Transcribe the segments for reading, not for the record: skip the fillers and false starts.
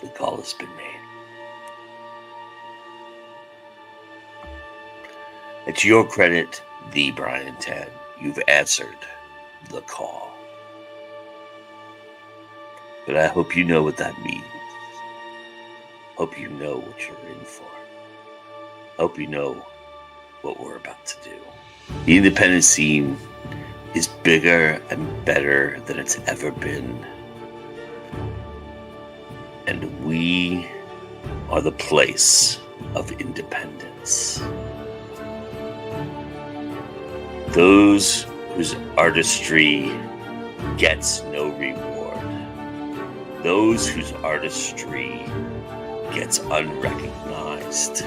The call has been made. It's your credit, the Bryan Tann. You've answered the call. But I hope you know what that means. Hope you know what you're in for. Hope you know what we're about to do. The independent scene is bigger and better than it's ever been. And we are the place of independence. Those whose artistry gets no reward. Those whose artistry gets unrecognized.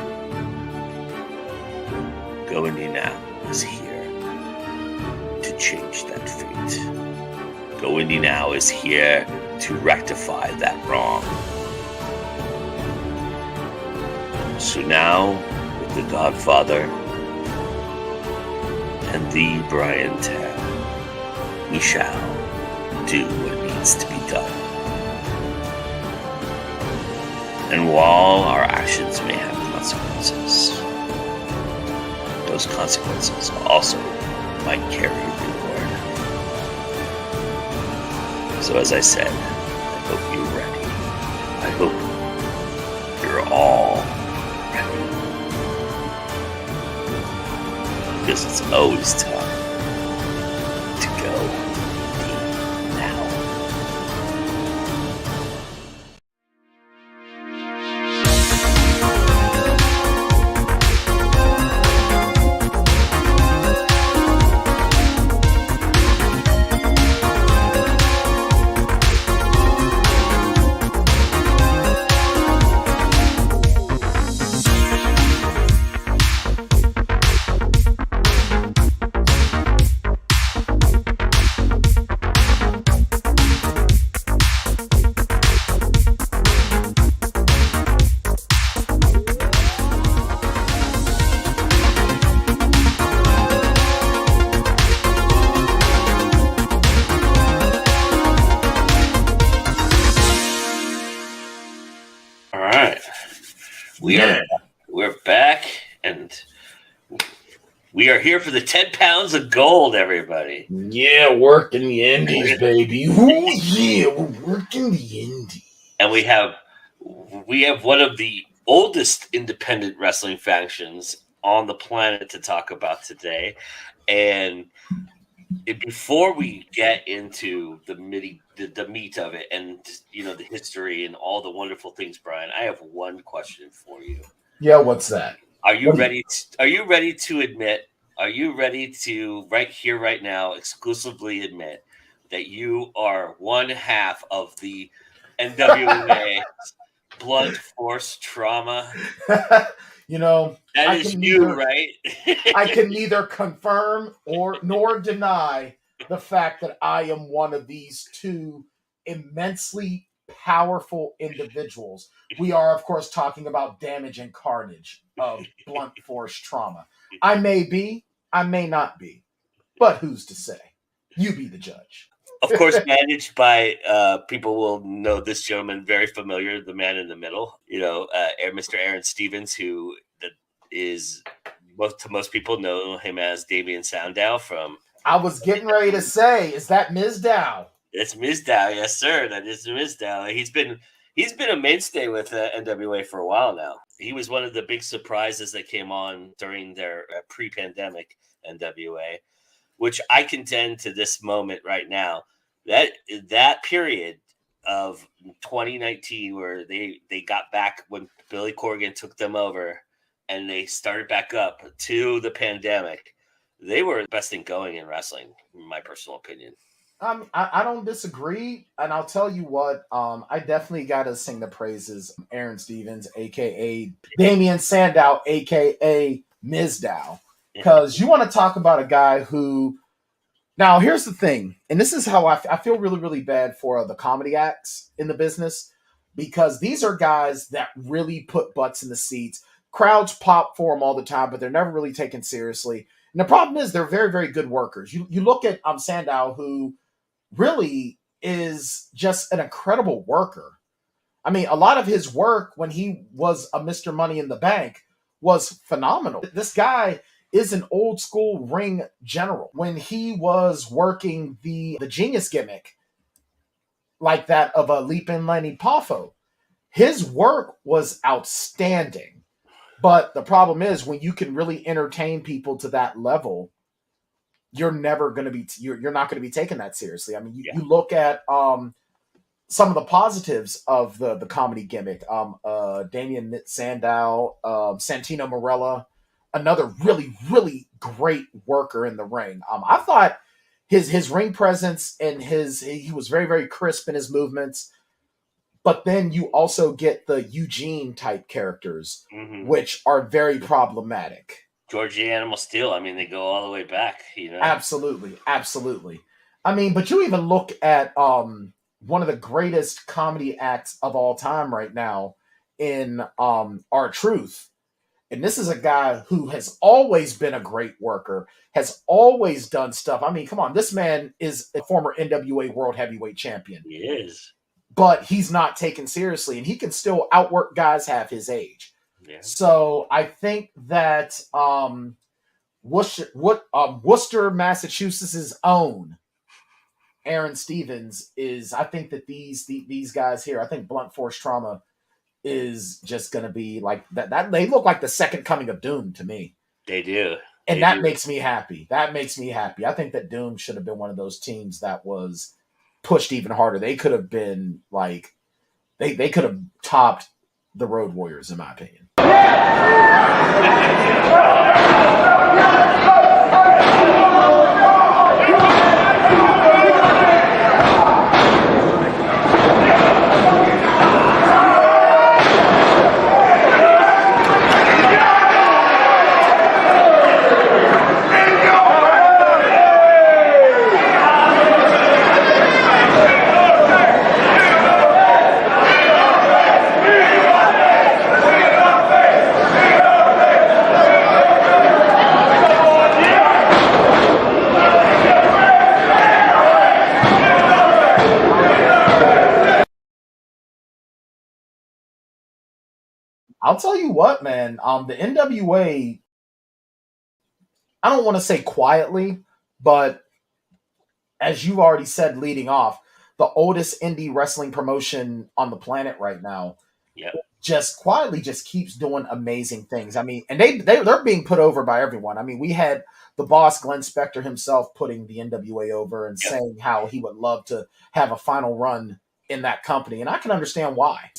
GoIndieNow is here to change that fate. GoIndieNow is here to rectify that wrong. So now, with the Godfather and the Bryan Tann, we shall do what needs to be done. And while our actions may have consequences, those consequences also might carry reward. So as I said, I hope you're ready. I hope you're all ready. Because it's always time to go deep now. We're back, and we are here for the 10 pounds of gold, everybody. Yeah, working the indies, baby. Ooh, yeah, we're working the indies. And we have one of the oldest independent wrestling factions on the planet to talk about today. And before we get into the meat of it and the history and all the wonderful things, Bryan, I have one question for you. Yeah, what's that? Are you ready to admit? Are you ready to right here, right now, exclusively admit that you are one half of the NWA blunt force trauma? That is you, right? I can neither confirm nor deny the fact that I am one of these two immensely powerful individuals. We are, of course, talking about Damage and Carnage of blunt force trauma. I may be, I may not be, but who's to say? You be the judge. Of course, managed by people will know this gentleman very familiar, the man in the middle. Mr. Aaron Stevens, who is most people know him as Damian Sandow from. I was getting ready to say, is that Ms. Dow? It's Ms. Dow, yes, sir. That is Ms. Dow. He's been a mainstay with NWA for a while now. He was one of the big surprises that came on during their pre-pandemic NWA, which I contend to this moment right now that period of 2019 where they got back when Billy Corgan took them over and they started back up to the pandemic. They were the best thing going in wrestling, in my personal opinion. I don't disagree, and I'll tell you what, I definitely got to sing the praises of Aaron Stevens, a.k.a. Damian Sandow, a.k.a. Ms. Dow, because you want to talk about a guy who, now here's the thing, and this is how I feel really, really bad for the comedy acts in the business, because these are guys that really put butts in the seats. Crowds pop for them all the time, but they're never really taken seriously. And the problem is they're very, very good workers. You look at Sandow, who really is just an incredible worker. I mean, a lot of his work when he was a Mr. Money in the Bank was phenomenal. This guy is an old school ring general. When he was working the genius gimmick, like that of a Leapin' Lenny Poffo, his work was outstanding. But the problem is when you can really entertain people to that level, you're never going to be you're not going to be taken that seriously. I mean, you look at some of the positives of the comedy gimmick. Damian Sandow, Santino Marella, another really, really great worker in the ring. I thought his ring presence and he was very, very crisp in his movements. But then you also get the Eugene type characters, which are very problematic. George the Animal Steel. I mean, they go all the way back. You know, absolutely. I mean, but you even look at one of the greatest comedy acts of all time right now in R-Truth. And this is a guy who has always been a great worker, has always done stuff. I mean, come on, this man is a former NWA World Heavyweight Champion. He is. But he's not taken seriously, and he can still outwork guys half his age. Yeah. So I think that Worcester, Massachusetts' own Aaron Stevens is. I think that these guys here. I think Blunt Force Trauma is just going to be like that. That they look like the second coming of Doom to me. They do, and that makes me happy. I think that Doom should have been one of those teams that was pushed even harder. They could have been like they could have topped the Road Warriors, in my opinion. I'll tell you what, man. The NWA, I don't want to say quietly, but as you've already said leading off, the oldest indie wrestling promotion on the planet right now, just quietly just keeps doing amazing things. I mean, and they're being put over by everyone. I mean, we had the boss, Glenn Spector himself, putting the NWA over and saying how he would love to have a final run in that company. And I can understand why.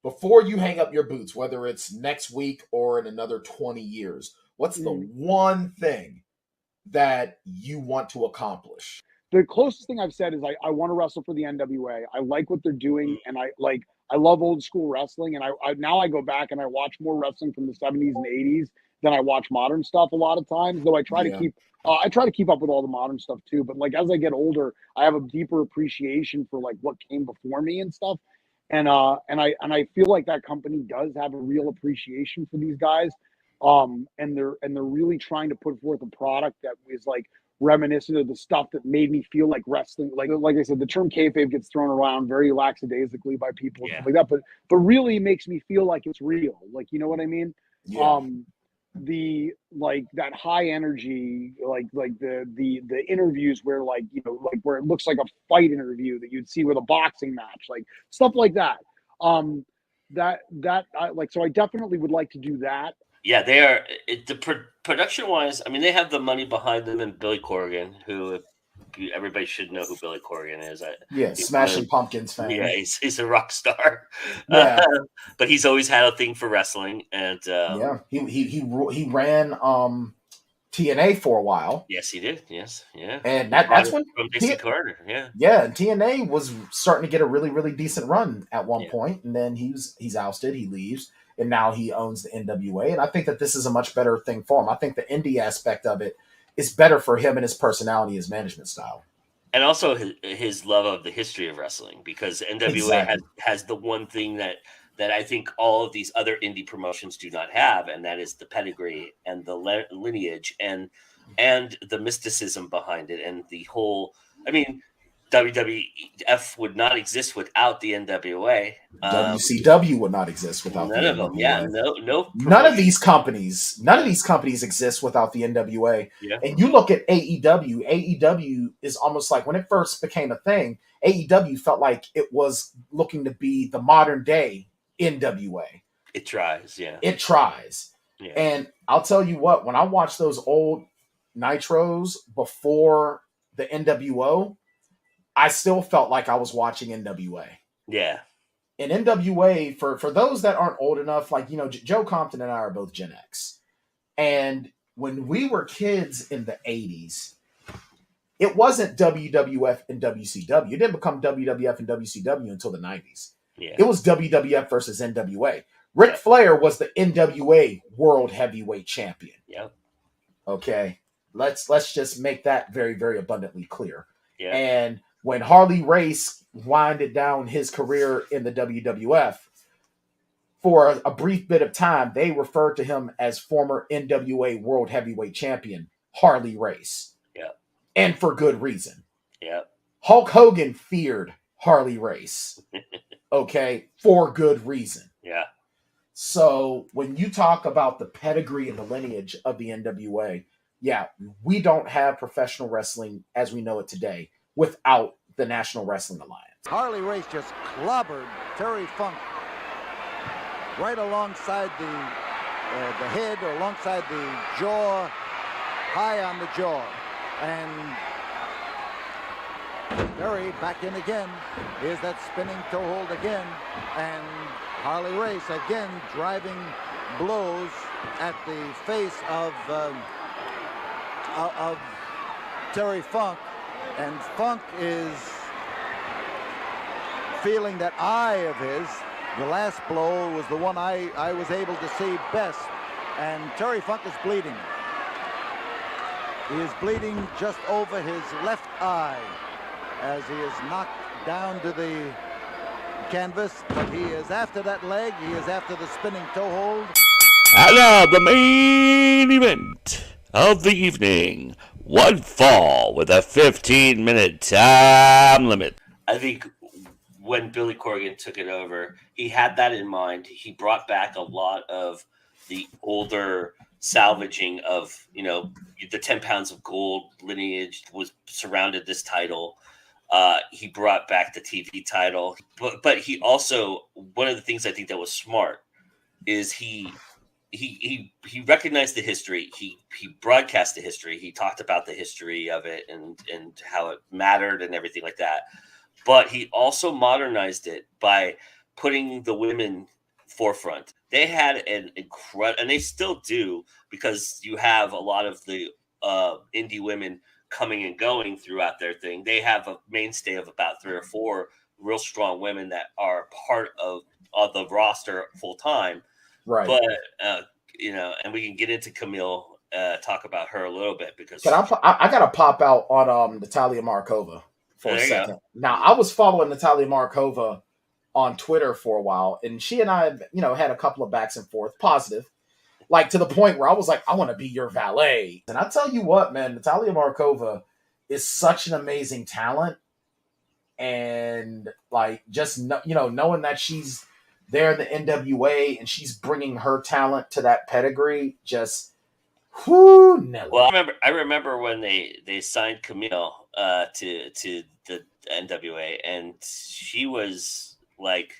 Before you hang up your boots, whether it's next week or in another 20 years, what's the one thing that you want to accomplish? The closest thing I've said is I want to wrestle for the NWA. I like what they're doing, and I love old school wrestling. And I now I go back and I watch more wrestling from the 70s and 80s than I watch modern stuff a lot of times. Though I try to keep up with all the modern stuff too. But like as I get older, I have a deeper appreciation for like what came before me and stuff. And I feel like that company does have a real appreciation for these guys. And they're really trying to put forth a product that is like reminiscent of the stuff that made me feel like wrestling. Like I said, the term kayfabe gets thrown around very lackadaisically by people and stuff like that, but really makes me feel like it's real. Like, you know what I mean? Yeah. The like that high energy, like the interviews where like, you know, like where it looks like a fight interview that you'd see with a boxing match, like stuff like that. So I definitely would like to do that. Yeah, they are production wise. I mean, they have the money behind them, and Billy Corgan, who everybody should know who Billy Corgan is. Smashing Pumpkins fan. Yeah, he's a rock star. Yeah, but he's always had a thing for wrestling, and he ran TNA for a while. Yes, he did. Yes, yeah, and that's when from Dixie Carter. Yeah, and TNA was starting to get a really, really decent run at one point, and then he's ousted. He leaves. And now he owns the NWA. And I think that this is a much better thing for him. I think the indie aspect of it is better for him and his personality, his management style. And also his love of the history of wrestling, because NWA has the one thing that I think all of these other indie promotions do not have, and that is the pedigree and the lineage and the mysticism behind it. And the whole, I mean, WWF would not exist without the NWA. WCW would not exist without none the of NWA. them. Yeah, no. None of these companies exist without the NWA. Yeah. And you look at AEW. AEW is almost like when it first became a thing. AEW felt like it was looking to be the modern day NWA. It tries, yeah. It tries. Yeah. And I'll tell you what, when I watch those old Nitros before the NWO, I still felt like I was watching NWA. Yeah. And NWA, for those that aren't old enough, like, you know, Joe Compton and I are both Gen X. And when we were kids in the 80s, it wasn't WWF and WCW. It didn't become WWF and WCW until the 90s. Yeah. It was WWF versus NWA. Ric Flair was the NWA World Heavyweight Champion. Yep. Okay. Let's just make that very, very abundantly clear. Yeah. And when Harley Race winded down his career in the WWF, for a brief bit of time, they referred to him as former NWA World Heavyweight Champion, Harley Race. Yeah. And for good reason. Yeah. Hulk Hogan feared Harley Race. Okay. For good reason. Yeah. So when you talk about the pedigree and the lineage of the NWA, yeah, we don't have professional wrestling as we know it today without the National Wrestling Alliance. Harley Race just clobbered Terry Funk right alongside the head or alongside the jaw, high on the jaw. And Terry back in again. Here's that spinning toe hold again. And Harley Race again driving blows at the face of Terry Funk. And Funk is feeling that eye of his. The last blow was the one I was able to see best. And Terry Funk is bleeding. He is bleeding just over his left eye as he is knocked down to the canvas. But he is after that leg. He is after the spinning toe hold. And now the main event of the evening. One fall with a 15-minute time limit. I think when Billy Corgan took it over, he had that in mind. He brought back a lot of the older salvaging of, you know, the 10 pounds of gold lineage was surrounded this title. He brought back the TV title, but he also, one of the things I think that was smart is he recognized the history. He broadcast the history. He talked about the history of it and how it mattered and everything like that. But he also modernized it by putting the women forefront. They had an incredible, and they still do, because you have a lot of the indie women coming and going throughout their thing. They have a mainstay of about 3 or 4 real strong women that are part of the roster full time. Right. But, you know, and we can get into Camille, talk about her a little bit because I got to pop out on Natalia Markova for a second. Now, I was following Natalia Markova on Twitter for a while, and she and I, you know, had a couple of backs and forth, positive, like to the point where I was like, I want to be your valet. And I tell you what, man, Natalia Markova is such an amazing talent. And like, just, you know, knowing that she's there in the NWA and she's bringing her talent to that pedigree, just, whoo, Nelly. Well, I remember when they signed Camille to the NWA, and she was like,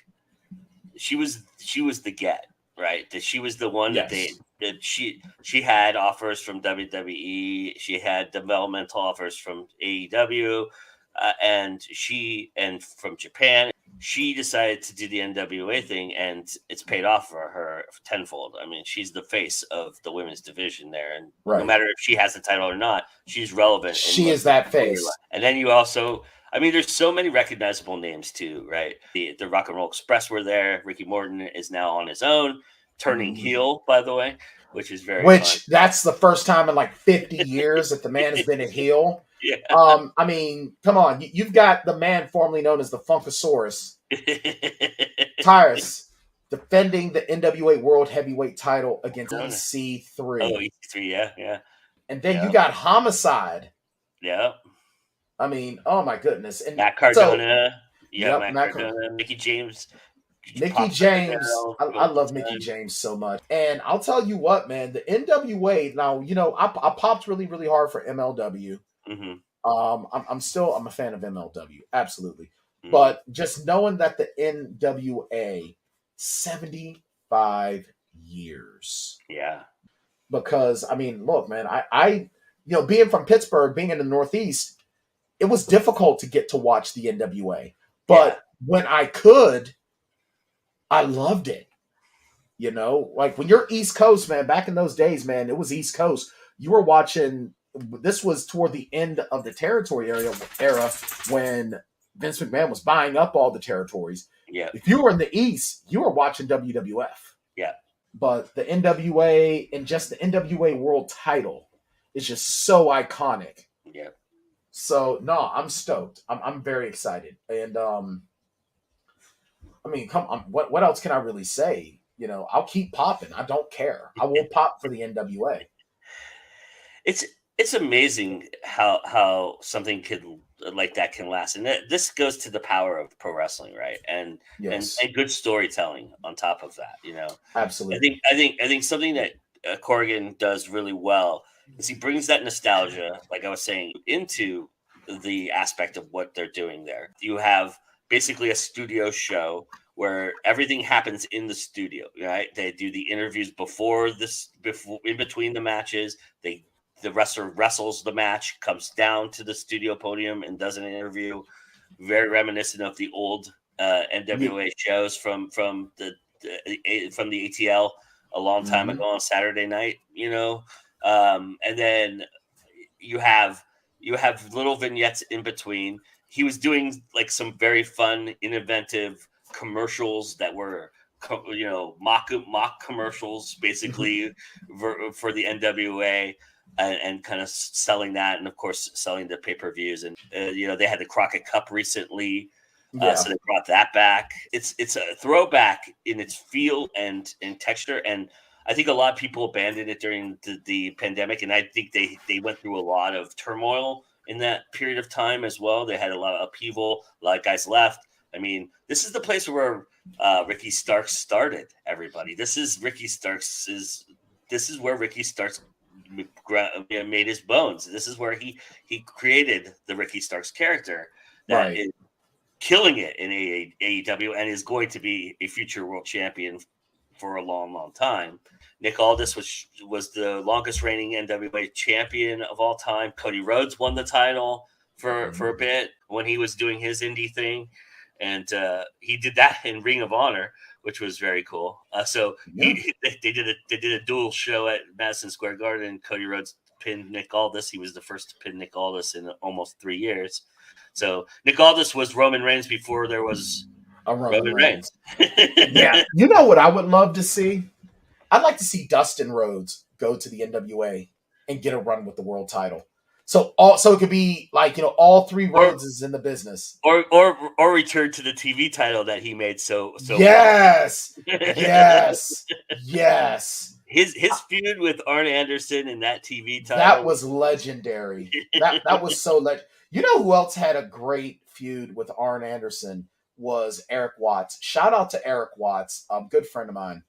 she was the get, right? That she was the one Yes. that she had offers from WWE, she had developmental offers from AEW, and from Japan. She decided to do the NWA thing, and it's paid off for her tenfold. I mean, she's the face of the women's division there, and no matter if she has the title or not, she's relevant. She is that face. And then you also, I mean, there's so many recognizable names too, right? The Rock and Roll Express were there. Ricky Morton is now on his own, turning heel, by the way, which is very fun. That's the first time in like 50 years that the man has been a heel. Yeah. I mean, come on. You've got the man formerly known as the Funkasaurus, Tyrus, defending the NWA World Heavyweight title against EC3. Oh, EC3, yeah. And then you got Homicide. Yeah. I mean, oh my goodness. And Matt so, Cardona. Yeah, yep, Matt Cardona. Mickey James. Mickey pops up in James. now, I love Mickey James so much. And I'll tell you what, man, the NWA, now, I popped really, really hard for MLW. Mm-hmm. I'm a fan of MLW, absolutely. Mm-hmm. But just knowing that the NWA, 75 years. Yeah. Because I mean, look, man, I being from Pittsburgh, being in the Northeast, it was difficult to get to watch the NWA. But when I could, I loved it. Like when you're East Coast, man, back in those days, man, it was East Coast. You were watching, this was toward the end of the territory era when Vince McMahon was buying up all the territories. Yeah. If you were in the East, you were watching WWF. Yeah. But the NWA and just the NWA world title is just so iconic. Yeah. So no, I'm stoked. I'm very excited. And I mean, come on, what else can I really say? I'll keep popping. I don't care. I will pop for the NWA. It's amazing how something like that can last, and this goes to the power of pro wrestling, right? And yes. and good storytelling on top of that. Absolutely. I think something that Corgan does really well is he brings that nostalgia, like I was saying, into the aspect of what they're doing there. You have basically a studio show where everything happens in the studio, right? They do the interviews before in between the matches. The wrestler wrestles the match, comes down to the studio podium and does an interview, very reminiscent of the old NWA shows from the ATL a long time ago on Saturday night, and then you have little vignettes in between. He was doing like some very fun, innovative commercials that were, mock commercials, basically for the NWA. And kind of selling that, and of course selling the pay-per-views, and they had the Crockett Cup recently, so they brought that back. It's a throwback in its feel and texture, and I think a lot of people abandoned it during the pandemic, and I think they went through a lot of turmoil in that period of time as well. They had a lot of upheaval, a lot of guys left. I mean, this is the place where Ricky Starks started. Everybody, this is where Ricky Starks made his bones. This is where he created the Ricky Starks character that is killing it in AEW and is going to be a future world champion for a long, long time. Nick Aldis was the longest reigning NWA champion of all time. Cody Rhodes won the title for a bit when he was doing his indie thing, and he did that in Ring of Honor, which was very cool. They did a dual show at Madison Square Garden. Cody Rhodes pinned Nick Aldis. He was the first to pin Nick Aldis in almost 3 years. So Nick Aldis was Roman Reigns before there was a Roman Reigns. Yeah. You know what I would love to see? I'd like to see Dustin Rhodes go to the NWA and get a run with the world title. So it could be like, all three Rhodes is in the business. Or return to the TV title that he made so yes. Yes. His feud with Arn Anderson in that TV title. That was legendary. That was so legendary. You know who else had a great feud with Arn Anderson was Eric Watts. Shout out to Eric Watts, good friend of mine.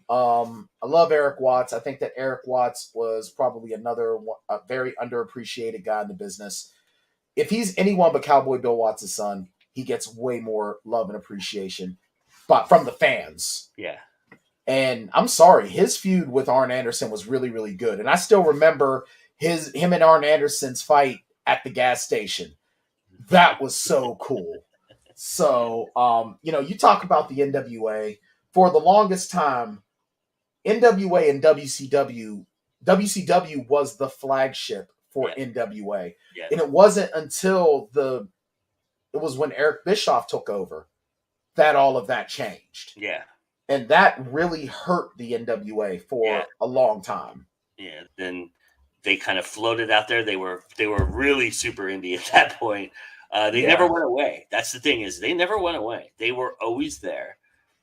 I love Eric Watts. I think that Eric Watts was probably a very underappreciated guy in the business. If he's anyone but Cowboy Bill Watts' son, he gets way more love and appreciation, but from the fans. Yeah. And I'm sorry, his feud with Arn Anderson was really, really good. And I still remember him and Arn Anderson's fight at the gas station. That was so cool. So, you talk about the NWA. For the longest time, NWA and WCW was the flagship for NWA. Yeah. And it wasn't until it was when Eric Bischoff took over that all of that changed. Yeah. And that really hurt the NWA for a long time. Yeah. Then they kind of floated out there. They were really super indie at that point. They never went away. That's the thing, is they never went away. They were always there.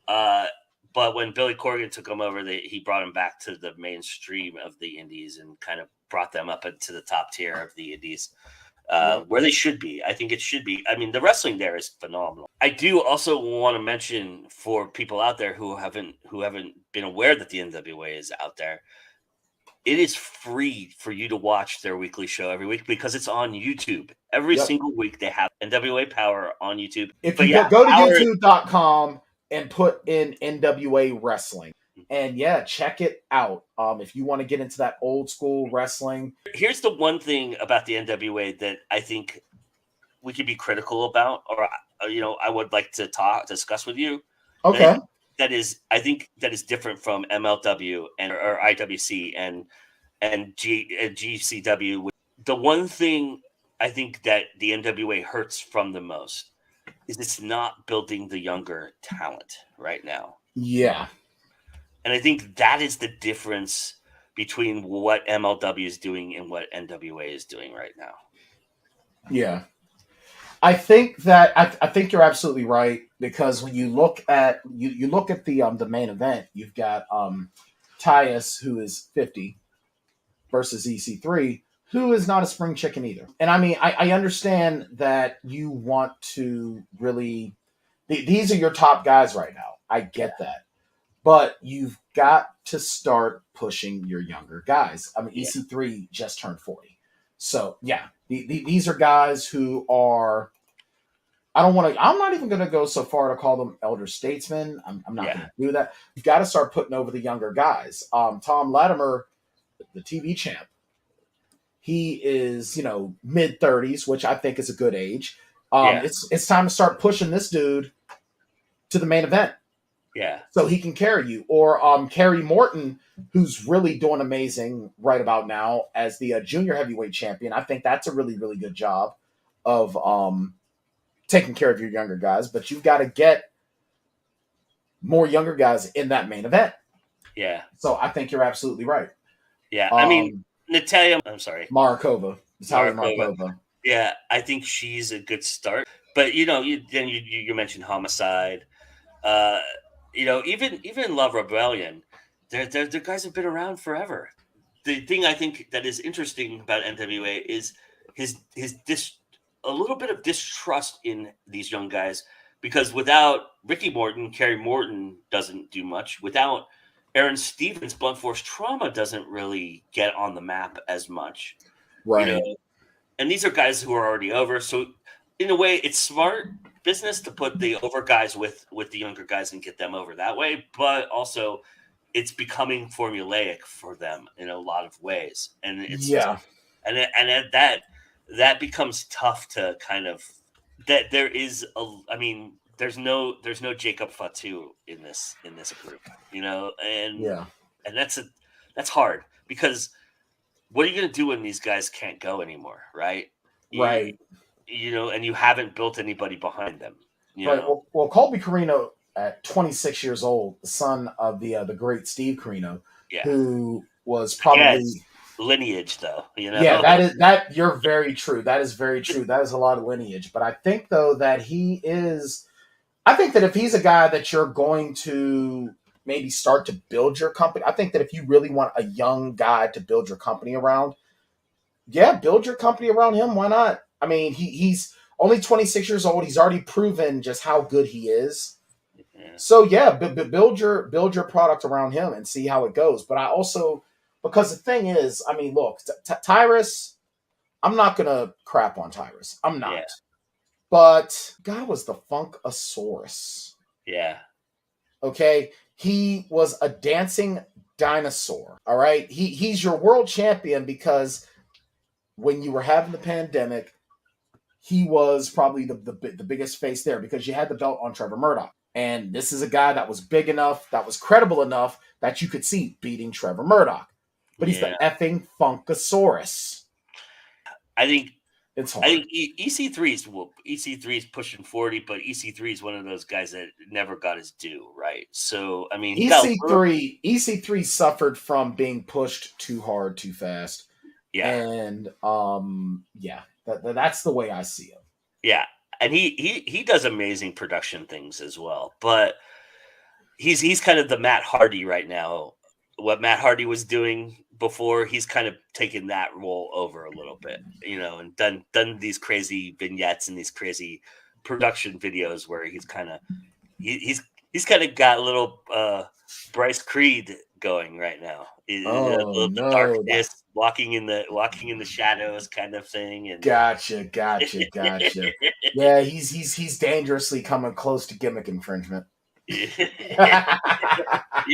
But when Billy Corgan took them over, he brought them back to the mainstream of the indies and kind of brought them up into the top tier of the indies. where they should be. I think it should be. I mean, the wrestling there is phenomenal. I do also want to mention for people out there who haven't been aware that the NWA is out there. It is free for you to watch their weekly show every week because it's on YouTube. Every single week they have NWA Power on YouTube. If you go to youtube.com and put in NWA Wrestling, and check it out. If you want to get into that old school wrestling. Here's the one thing about the NWA that I think we could be critical about, or I would like to discuss with you. Okay. I think that is different from MLW or IWC and GCW. The one thing I think that the NWA hurts from the most is it's not building the younger talent right now. Yeah. And I think that is the difference between what MLW is doing and what NWA is doing right now. Yeah. I think that I think you're absolutely right, because when you look at you look at the main event, you've got Tyus, who is 50, versus EC3, who is not a spring chicken either. And I mean, I understand that you want to really these are your top guys right now. I get that. But you've got to start pushing your younger guys. I mean, EC3 just turned 40. So, these are guys who are, I'm not even going to go so far to call them elder statesmen. I'm not going to do that. You've got to start putting over the younger guys. Tom Latimer, the TV champ, he is, mid 30s, which I think is a good age. It's time to start pushing this dude to the main event. Yeah. So he can carry you. Or Kerry Morton, who's really doing amazing right about now as the junior heavyweight champion. I think that's a really, really good job of taking care of your younger guys. But you've got to get more younger guys in that main event. Yeah. So I think you're absolutely right. Yeah. I mean, Natalia, I'm sorry. Marakova. Marakova. Yeah. I think she's a good start. But, you mentioned Homicide. Even Love Rebellion, they're guys have been around forever. The thing I think that is interesting about NWA is his a little bit of distrust in these young guys, because without Ricky Morton, Kerry Morton doesn't do much. Without Aaron Stevens, Blunt Force Trauma doesn't really get on the map as much. Right. And these are guys who are already over. So in a way, it's smart business to put the over guys with the younger guys and get them over that way, but also it's becoming formulaic for them in a lot of ways, and it's and that becomes tough to kind of that there is there's no Jacob Fatu in this group, and that's hard, because what are you going to do when these guys can't go anymore, right? Right. And you haven't built anybody behind them. Right. Well, Colby Carino, at 26 years old, the son of the great Steve Carino, who was probably lineage, though. Yeah, that you're very true. That is very true. That is a lot of lineage. But I think, though, that he is. I think that if he's a guy that you're going to maybe start to build your company, I think that if you really want a young guy to build your company around, build your company around him. Why not? I mean, he's only 26 years old. He's already proven just how good he is. Yeah. So build your product around him and see how it goes. But I also, because the thing is, I mean, look, Tyrus, I'm not gonna crap on Tyrus. I'm not. Yeah. But God was the Funkasaurus. Yeah. Okay, he was a dancing dinosaur. All right, he's your world champion because when you were having the pandemic, he was probably the biggest face there, because you had the belt on Trevor Murdoch. And this is a guy that was big enough, that was credible enough that you could see beating Trevor Murdoch. But he's the effing Funkasaurus. I think it's hard. I think EC3 is pushing 40, but EC3 is one of those guys that never got his due, right? So, I mean, EC3 suffered from being pushed too hard, too fast. Yeah. And that's the way I see him. Yeah. And he does amazing production things as well. But he's kind of the Matt Hardy right now what Matt Hardy was doing before. He's kind of taken that role over a little bit, and done these crazy vignettes and these crazy production videos where he's kind of got a little Bryce Creed going right now. The darkness, walking in the shadows kind of thing. And Gotcha. Yeah, he's dangerously coming close to gimmick infringement. You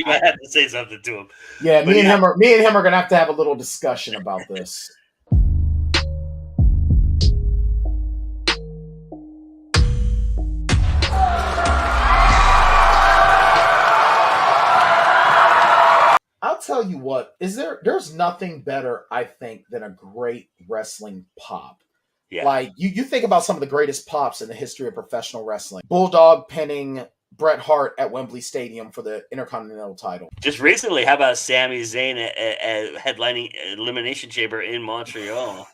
might have to say something to him. Yeah, me and him are gonna have to have a little discussion about this. I'll tell you what, there's nothing better, I think, than a great wrestling pop. Yeah. Like, you think about some of the greatest pops in the history of professional wrestling. Bulldog pinning Bret Hart at Wembley Stadium for the Intercontinental title. Just recently, how about Sami Zayn at headlining Elimination Chamber in Montreal?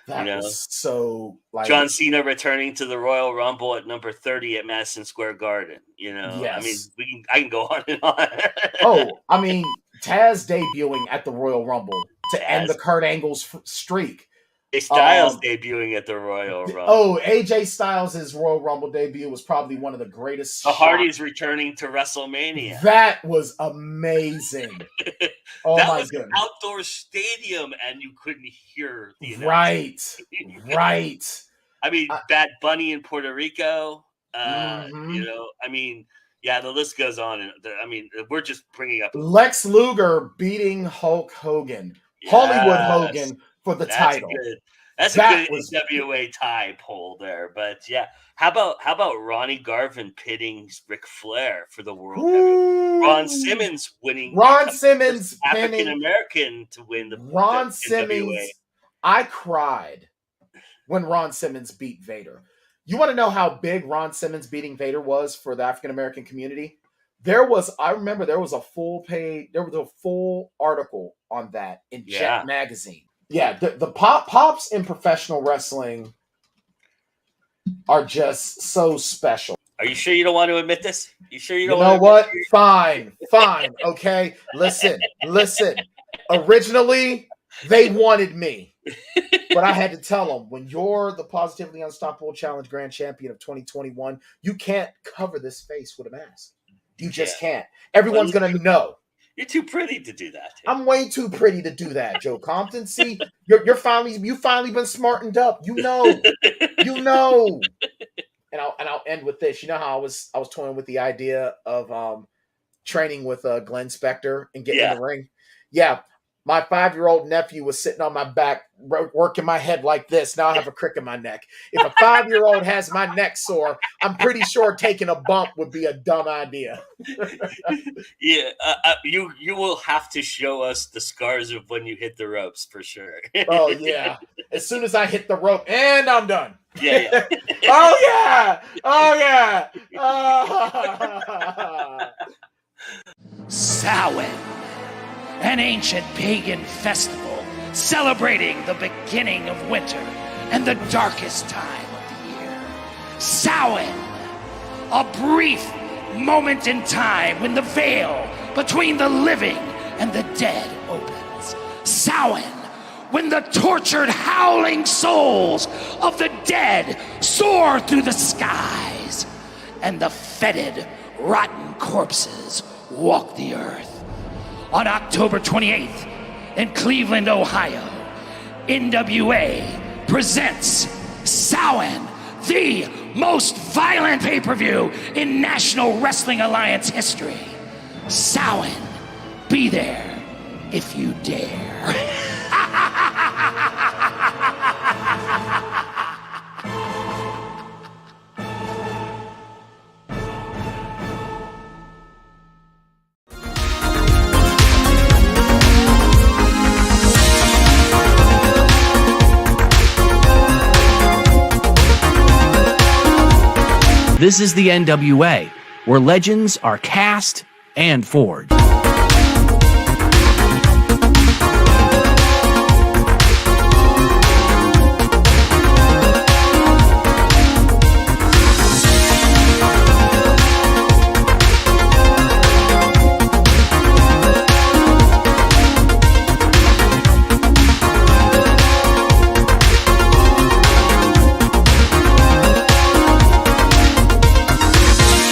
That was so, like, John Cena returning to the Royal Rumble at number 30 at Madison Square Garden. Yes. I mean, I can go on and on. I mean, Taz debuting at the Royal Rumble to end the Kurt Angle's streak. AJ Styles debuting at the Royal Rumble. Oh, AJ Styles' Royal Rumble debut was probably one of the greatest. The Hardys returning to WrestleMania. That was amazing. Oh, that my was goodness. An outdoor stadium, and you couldn't hear the announcement. Right. I mean, Bad Bunny in Puerto Rico. Mm-hmm. I mean, yeah, the list goes on. And I mean, we're just bringing up Lex Luger beating Hulk Hogan. Yes. Hollywood Hogan for the title. Good. That's a good NWA tie poll there. But yeah, how about Ronnie Garvin pitting Ric Flair for the World Heavyweight? Ron Simmons winning. Ron Simmons African American to win the Ron the Simmons. NWA. I cried when Ron Simmons beat Vader. You want to know how big Ron Simmons beating Vader was for the African American community? I remember there was a full article on that in Jet magazine. Yeah, the pops in professional wrestling are just so special. Are you sure you don't want to admit this? You sure you don't know what? Fine. Okay, listen. Originally, they wanted me. But I had to tell them, when you're the Positively Unstoppable Challenge Grand Champion of 2021, you can't cover this face with a mask. You just can't. Everyone's going to know. You're too pretty to do that. I'm way too pretty to do that, Joe Compton. See, you finally been smartened up. You know. And I'll end with this. You know how I was toying with the idea of training with Glenn Spector and getting in the ring? Yeah. My 5-year-old nephew was sitting on my back, working my head like this. Now I have a crick in my neck. If a 5-year-old has my neck sore, I'm pretty sure taking a bump would be a dumb idea. Yeah, you will have to show us the scars of when you hit the ropes for sure. Oh, yeah. As soon as I hit the rope, and I'm done. Yeah. Oh, yeah. Samhain, an ancient pagan festival celebrating the beginning of winter and the darkest time of the year. Samhain, a brief moment in time when the veil between the living and the dead opens. Samhain, when the tortured, howling souls of the dead soar through the skies and the fetid, rotten corpses walk the earth. On October 28th in Cleveland, Ohio, NWA presents Samhain, the most violent pay-per-view in National Wrestling Alliance history. Samhain, be there if you dare. This is the NWA, where legends are cast and forged.